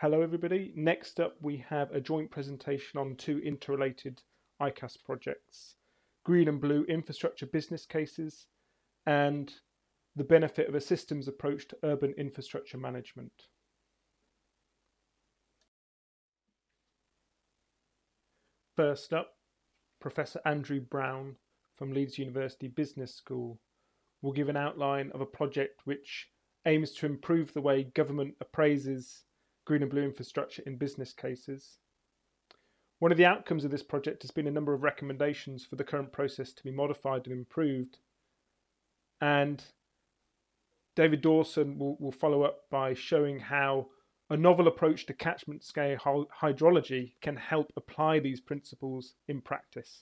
Hello everybody. Next up we have a joint presentation on two interrelated iCASP projects, green and blue infrastructure business cases and the benefit of a systems approach to urban infrastructure management. First up, Professor Andrew Brown from Leeds University Business School will give an outline of a project which aims to improve the way government appraises green and blue infrastructure in business cases. One of the outcomes of this project has been a number of recommendations for the current process to be modified and improved. And David Dawson will follow up by showing how a novel approach to catchment scale hydrology can help apply these principles in practice.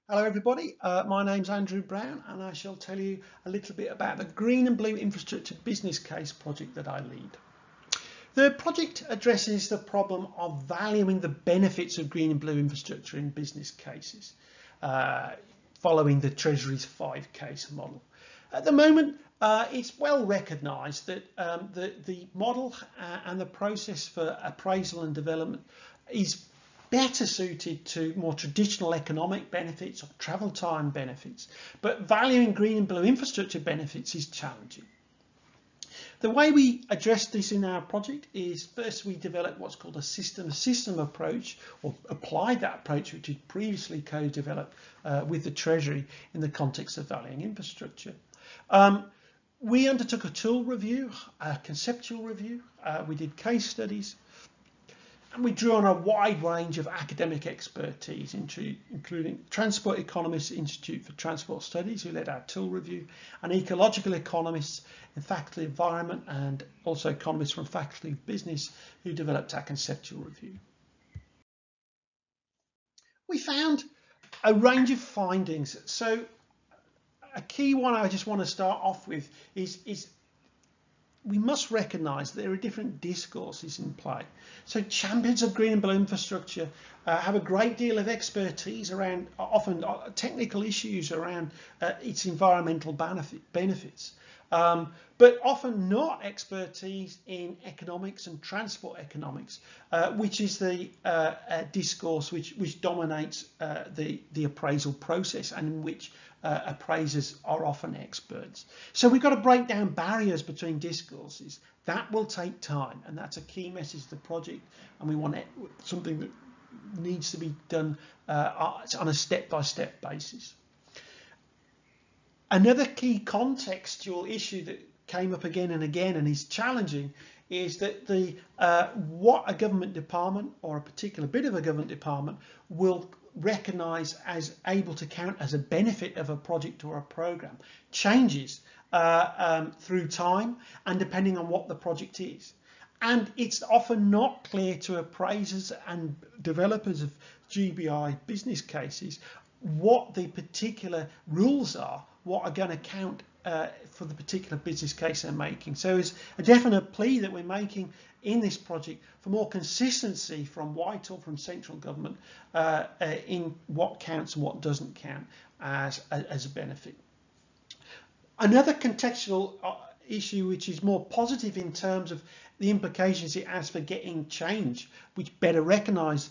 Hello everybody, my name's Andrew Brown and I shall tell you a little bit about the Green and Blue Infrastructure Business Case project that I lead. The project addresses the problem of valuing the benefits of green and blue infrastructure in business cases, following the Treasury's 5-case model. At the moment, it's well recognised that the model and the process for appraisal and development is better suited to more traditional economic benefits or travel time benefits, but valuing green and blue infrastructure benefits is challenging. The way we address this in our project is first we develop what's called a system approach, or applied that approach which is previously co-developed with the Treasury in the context of valuing infrastructure. We undertook a tool review, a conceptual review, we did case studies, and we drew on a wide range of academic expertise, including Transport Economists Institute for Transport Studies, who led our tool review, and ecological economists in Faculty of Environment, and also economists from Faculty of Business, who developed our conceptual review. We found a range of findings. So a key one I just want to start off with is we must recognise there are different discourses in play. So champions of green and blue infrastructure have a great deal of expertise around often technical issues around its environmental benefits, but often not expertise in economics and transport economics, which is the discourse which dominates the appraisal process and in which appraisers are often experts. So we've got to break down barriers between discourses. That will take time, and that's a key message of the project, and we want something that needs to be done on a step-by-step basis. Another key contextual issue that came up again and again and is challenging is that what a government department or a particular bit of a government department will recognise as able to count as a benefit of a project or a programme changes through time and depending on what the project is. And it's often not clear to appraisers and developers of GBI business cases what the particular rules are, what are going to count for the particular business case they're making. So it's a definite plea that we're making in this project for more consistency from Whitehall, from central government, in what counts and what doesn't count as a benefit. Another contextual issue which is more positive in terms of the implications it has for getting change, which better recognise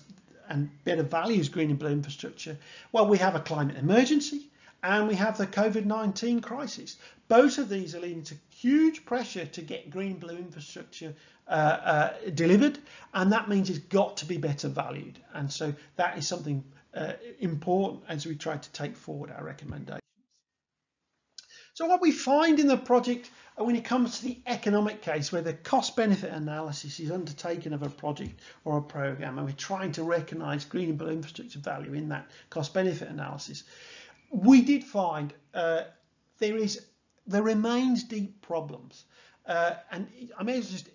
and better values green and blue infrastructure. Well, we have a climate emergency and we have the COVID-19 crisis. Both of these are leading to huge pressure to get green and blue infrastructure delivered, and that means it's got to be better valued. And so that is something important as we try to take forward our recommendations. So what we find in the project when it comes to the economic case, where the cost-benefit analysis is undertaken of a project or a programme, and we're trying to recognise green and blue infrastructure value in that cost-benefit analysis, we did find there remains deep problems, and I may just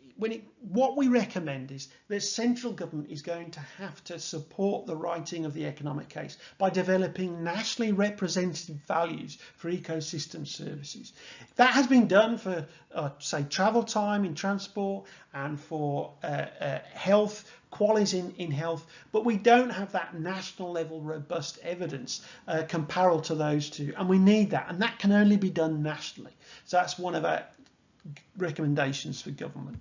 what we recommend is that central government is going to have to support the writing of the economic case by developing nationally representative values for ecosystem services. That has been done for, say, travel time in transport and for health, quality in health, but we don't have that national level robust evidence comparable to those two, and we need that, and that can only be done nationally. So that's one of our recommendations for government.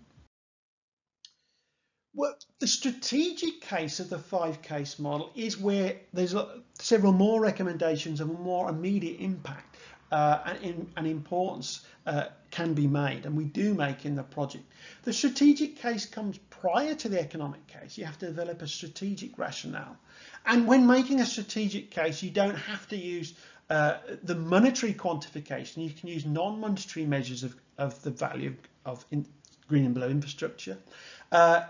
Well, the strategic case of the 5-case model is where there's several more recommendations of a more immediate impact and importance can be made, and we do make in the project. The strategic case comes prior to the economic case. You have to develop a strategic rationale. And when making a strategic case, you don't have to use the monetary quantification. You can use non-monetary measures of the value of green and blue infrastructure.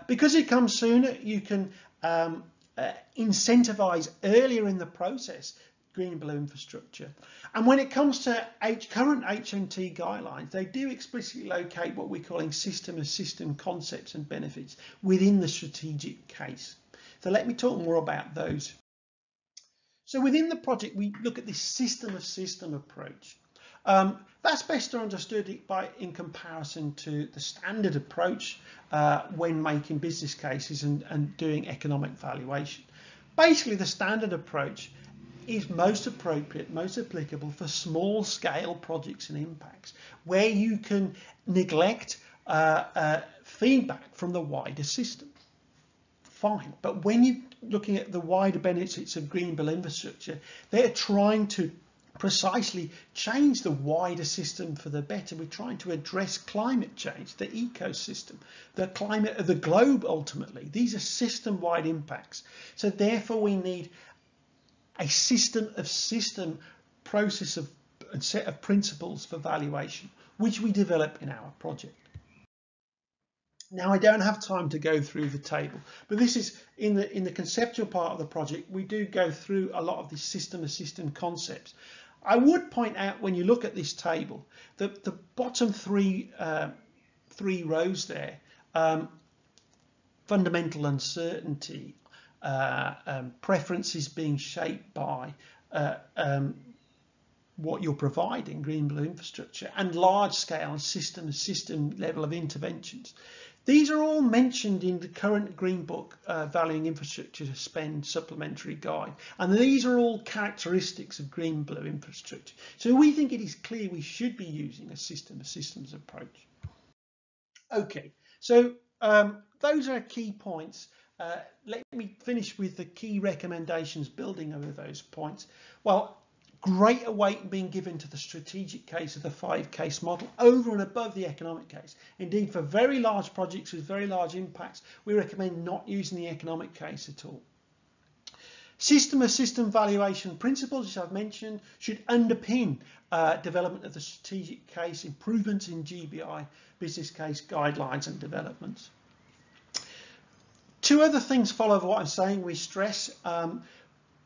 Because it comes sooner, you can incentivize earlier in the process green and blue infrastructure. And when it comes to current HMT guidelines, they do explicitly locate what we're calling system of system concepts and benefits within the strategic case. So let me talk more about those. So within the project, we look at this system of system approach. That's best understood in comparison to the standard approach when making business cases and doing economic valuation. Basically, the standard approach is most appropriate, most applicable for small scale projects and impacts, where you can neglect feedback from the wider system. Fine, but when you're looking at the wider benefits of green and blue infrastructure, they're trying to precisely change the wider system for the better. We're trying to address climate change, the ecosystem, the climate of the globe ultimately. These are system-wide impacts. So therefore we need a system of system process of and set of principles for valuation, which we develop in our project. Now, I don't have time to go through the table, but this is in the conceptual part of the project. We do go through a lot of these system of system concepts. I would point out when you look at this table that the bottom three rows there, fundamental uncertainty, preferences being shaped by what you're providing, green and blue infrastructure, and large scale and system level of interventions. These are all mentioned in the current Green Book Valuing Infrastructure Spend Supplementary Guide, and these are all characteristics of green and blue infrastructure. So we think it is clear we should be using a system of systems approach. Okay, so those are key points. Let me finish with the key recommendations building over those points. Well, greater weight being given to the strategic case of the 5-case model over and above the economic case. Indeed, for very large projects with very large impacts, we recommend not using the economic case at all. System of system valuation principles, as I've mentioned, should underpin development of the strategic case, improvements in GBI business case guidelines and developments. Two other things follow what I'm saying. We stress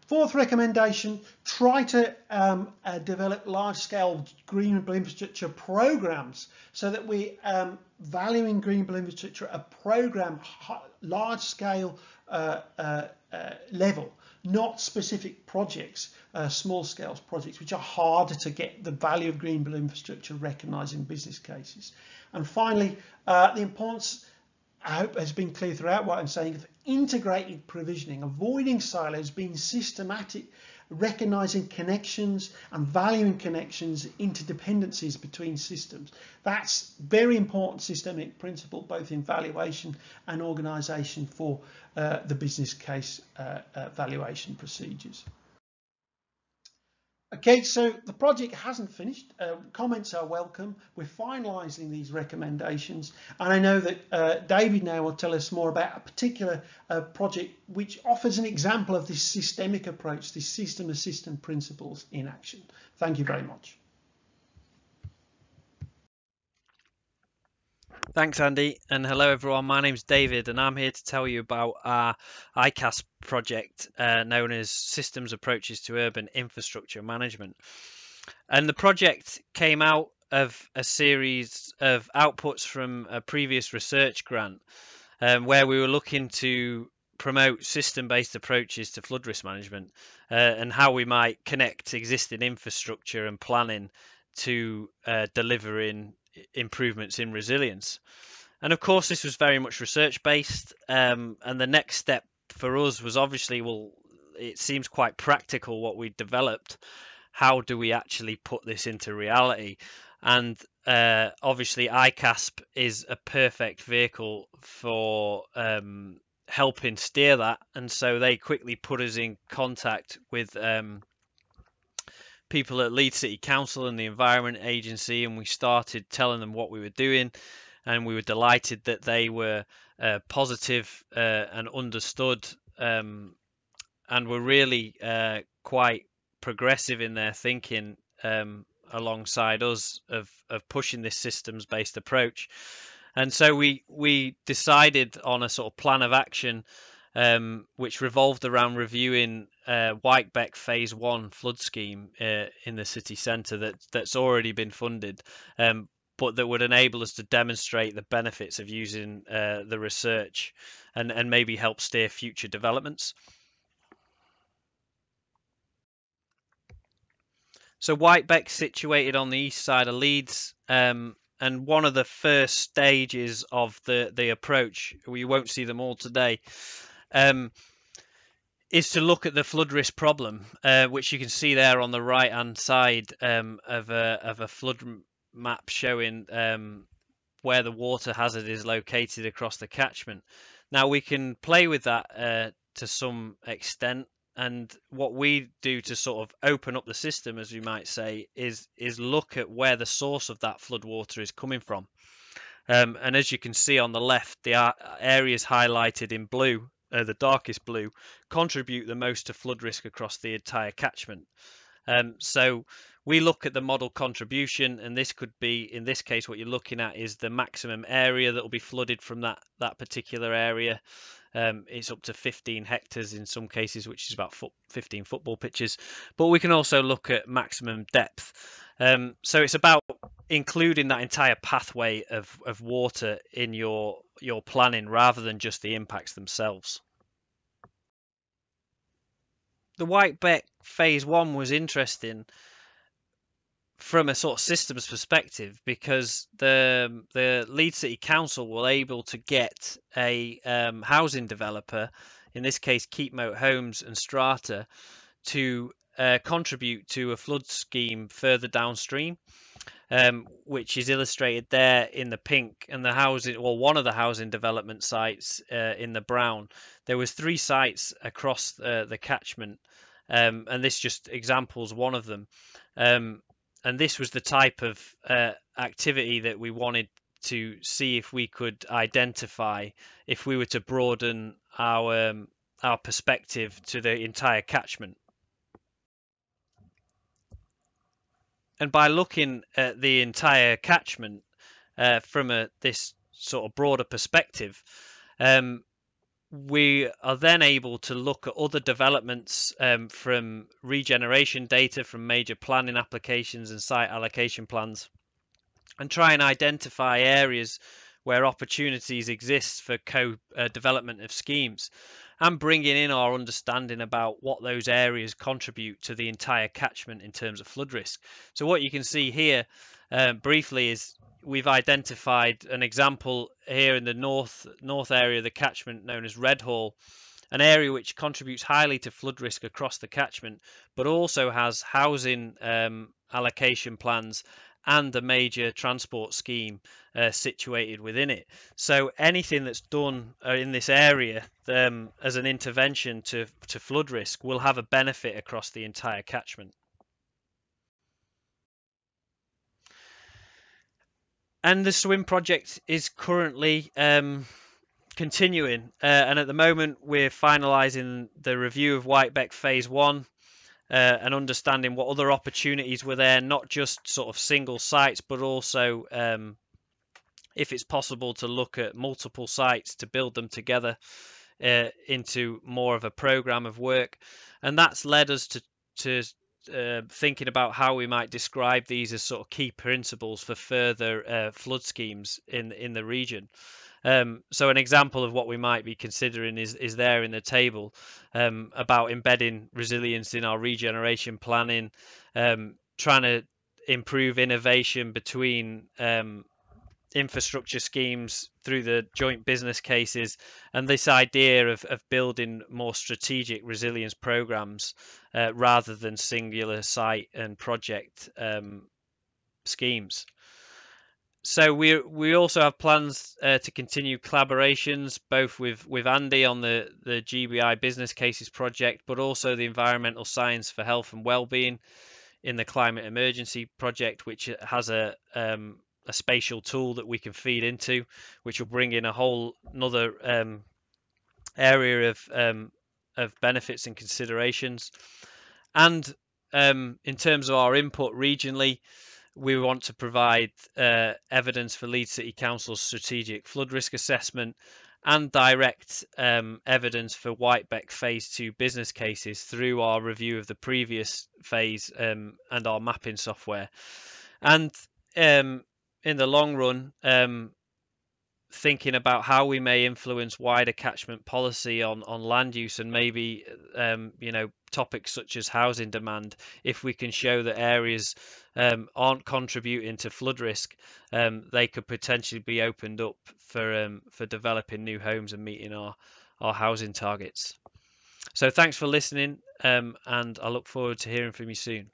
fourth recommendation, try to develop large-scale green and blue infrastructure programs so that we valuing green and blue infrastructure a program large-scale level, not specific projects, small-scale projects, which are harder to get the value of green and blue infrastructure recognised in business cases. And finally, the importance, I hope has been clear throughout what I'm saying, of integrated provisioning, avoiding silos, being systematic, recognizing connections and valuing connections, interdependencies between systems. That's very important systemic principle, both in valuation and organization for the business case valuation procedures. Okay, so the project hasn't finished. Comments are welcome. We're finalising these recommendations, and I know that David now will tell us more about a particular project which offers an example of this systemic approach, this system of system principles in action. Thank you very much. Thanks, Andy, and hello everyone. My name's David, and I'm here to tell you about our iCASP project known as Systems Approaches to Urban Infrastructure Management. And the project came out of a series of outputs from a previous research grant where we were looking to promote system-based approaches to flood risk management and how we might connect existing infrastructure and planning to delivering improvements in resilience. And of course, this was very much research based, and the next step for us was obviously, well, it seems quite practical what we developed. How do we actually put this into reality? and obviously iCASP is a perfect vehicle for helping steer that, and so they quickly put us in contact with people at Leeds City Council and the Environment Agency, and we started telling them what we were doing, and we were delighted that they were positive and understood, and were really quite progressive in their thinking, alongside us of pushing this systems-based approach. And so we decided on a sort of plan of action, which revolved around reviewing Wykebeck Phase 1 flood scheme in the city centre that's already been funded, but that would enable us to demonstrate the benefits of using the research and maybe help steer future developments. So Wykebeck's situated on the east side of Leeds, and one of the first stages of the approach, we won't see them all today, is to look at the flood risk problem, which you can see there on the right hand side of a flood map showing where the water hazard is located across the catchment. Now we can play with that to some extent, and what we do to sort of open up the system, as we might say, is look at where the source of that flood water is coming from. And as you can see on the left, the areas highlighted in blue, the darkest blue, contribute the most to flood risk across the entire catchment. So we look at the model contribution, and this could be, in this case, what you're looking at is the maximum area that will be flooded from that particular area. It's up to 15 hectares in some cases, which is about 15 football pitches. But we can also look at maximum depth. So it's about including that entire pathway of water in your planning rather than just the impacts themselves. The Wykebeck Phase 1 was interesting from a sort of systems perspective because the Leeds City Council were able to get a housing developer, in this case Keepmoat Homes and Strata, to contribute to a flood scheme further downstream, which is illustrated there in the pink, and the housing, well, one of the housing development sites in the brown. There was 3 sites across the catchment, and this just examples one of them. And this was the type of activity that we wanted to see if we could identify if we were to broaden our perspective to the entire catchment. And by looking at the entire catchment from this sort of broader perspective, we are then able to look at other developments from regeneration data from major planning applications and site allocation plans, and try and identify areas where opportunities exist for co-development of schemes, and bringing in our understanding about what those areas contribute to the entire catchment in terms of flood risk. So what you can see here briefly is we've identified an example here in the north area of the catchment known as Redhall, an area which contributes highly to flood risk across the catchment, but also has housing allocation plans and a major transport scheme situated within it. So anything that's done in this area as an intervention to flood risk will have a benefit across the entire catchment. And the SUIM project is currently continuing, and at the moment we're finalising the review of Wykebeck Phase 1 and understanding what other opportunities were there, not just sort of single sites, but also if it's possible to look at multiple sites to build them together into more of a programme of work. And that's led us to thinking about how we might describe these as sort of key principles for further flood schemes in the region. So an example of what we might be considering is there in the table about embedding resilience in our regeneration planning, trying to improve innovation between infrastructure schemes through the joint business cases, and this idea of building more strategic resilience programs rather than singular site and project schemes. So we also have plans to continue collaborations both with Andy on the GBI business cases project, but also the environmental science for health and well-being in the climate emergency project, which has a spatial tool that we can feed into, which will bring in a whole another area of benefits and considerations. And in terms of our input regionally, we want to provide evidence for Leeds City Council's strategic flood risk assessment and direct evidence for Wykebeck Phase 2 business cases through our review of the previous phase and our mapping software. And in the long run, thinking about how we may influence wider catchment policy on land use and maybe topics such as housing demand. If we can show that areas aren't contributing to flood risk, they could potentially be opened up for developing new homes and meeting our housing targets. So thanks for listening, and I look forward to hearing from you soon.